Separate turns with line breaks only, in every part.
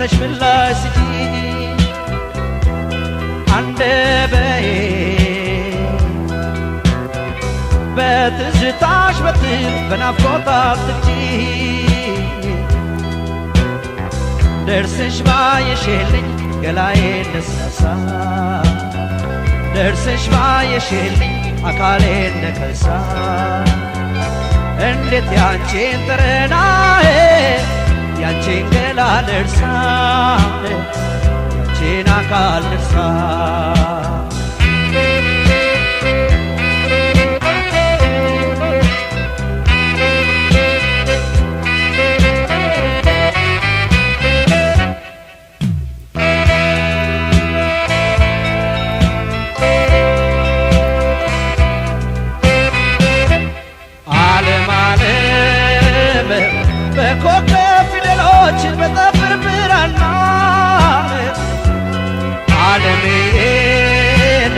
ሰምተሽ ምላሽ ስጪ አንደበዬ በትዝታሽ በትር በናፍቆት አትግጪ ደርሰሽ ባየሽልኝ ገላዬ ነሳሳ ደርሰሽ ባየሽልኝ አካሌ ነከሳ እንዴት ያንቺን ጠረናዬ ያንቺን ገላ ልርሳ ያንቺን አካል ልርሳ በኮከብ ፊደሎች በጠፍር ብራና ዓለሜን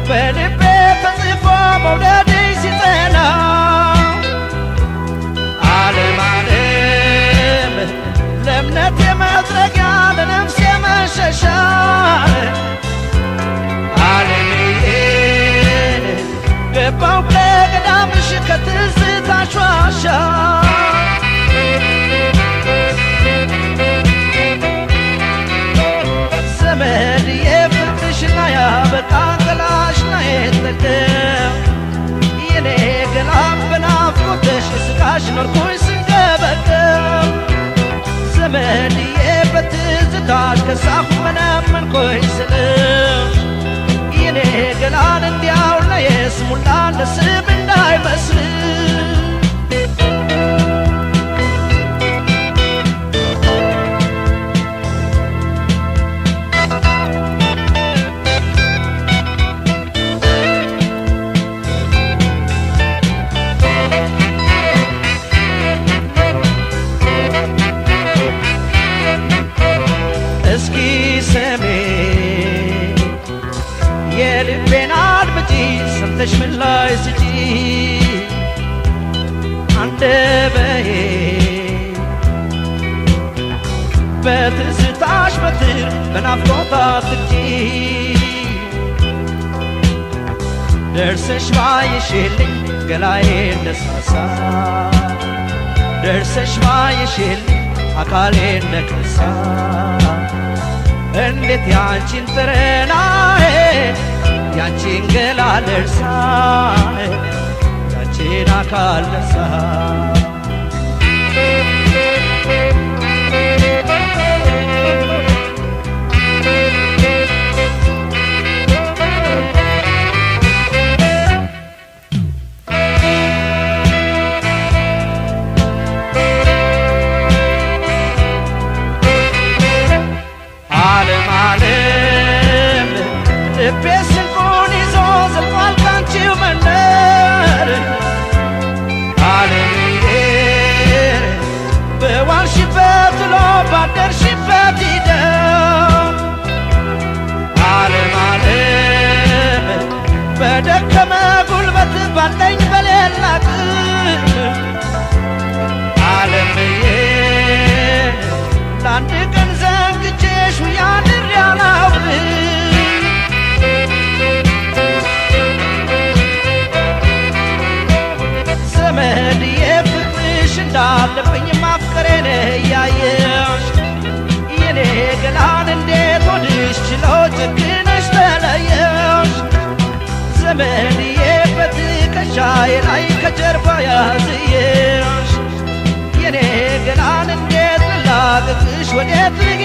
በልቤ ተጽፎ መውደድሽ ሲጸና ዓለም ዓለም ለእምነት የመጥረጊያ ለነፍስ የመሸሻ ዓለሜን ገባው ከገዳምሽ ከትዝታሽ ዋሻ ዘመድ የፍቅርሽና ያበቃ ገላሽ ነው የተጠቀም የኔ ገላ በናፍቆትሽ ስቃሽ ኖርኩኝ ስንገበገብ ዘመድ በትዝታሽ ከሳሁ መነመንኩኝ ስልሽ የኔ ገላን እንዲያው ለየስሙላ ለስም እንዳይመስል እስኪ ስሜ የልቤን አድምጪ ሰምተሽ ምላሽ ስጪ አንደበዬ በትዝታሽ በትር በናፍቆት አትግጪ ደርሰሽ ባየሽልኝ ገላዬ ነሳሳ ደርሰሽ ባየሽልኝ አካሌ ነከሳ እንዴት ያንቺን ጠረናዬ ያንቺን ገላ ልርሳ ያንቺን አካል ልርሳ ዓለም ዓለም ልቤ ስንቁን ይዞ ዘልቋል ካንቺው መንደር ዓለምዬ በዋልሽበት ውሎ ባደርሽበት ይደር ዓለም ዓለም በደከመ ጉልበት ባለኝ በሌላ አቅም ዓለምዬ ለአንድ ቀን ዘንግቼሽ ውያድር ያላውቅም ዘመድ የፍቅርሽ እንዳለብኝ ማፍቀሬን እያየሽ የኔ ገላን እንዴት ሆድሽ ችሎ ጨክነሽ ተለየሽ ዘመድ በትከሻዬ ላይ ከጀርባ ያዝየሽ የኔ ገላን እንዴት ልላቅቅሽ ወዴት ልጊ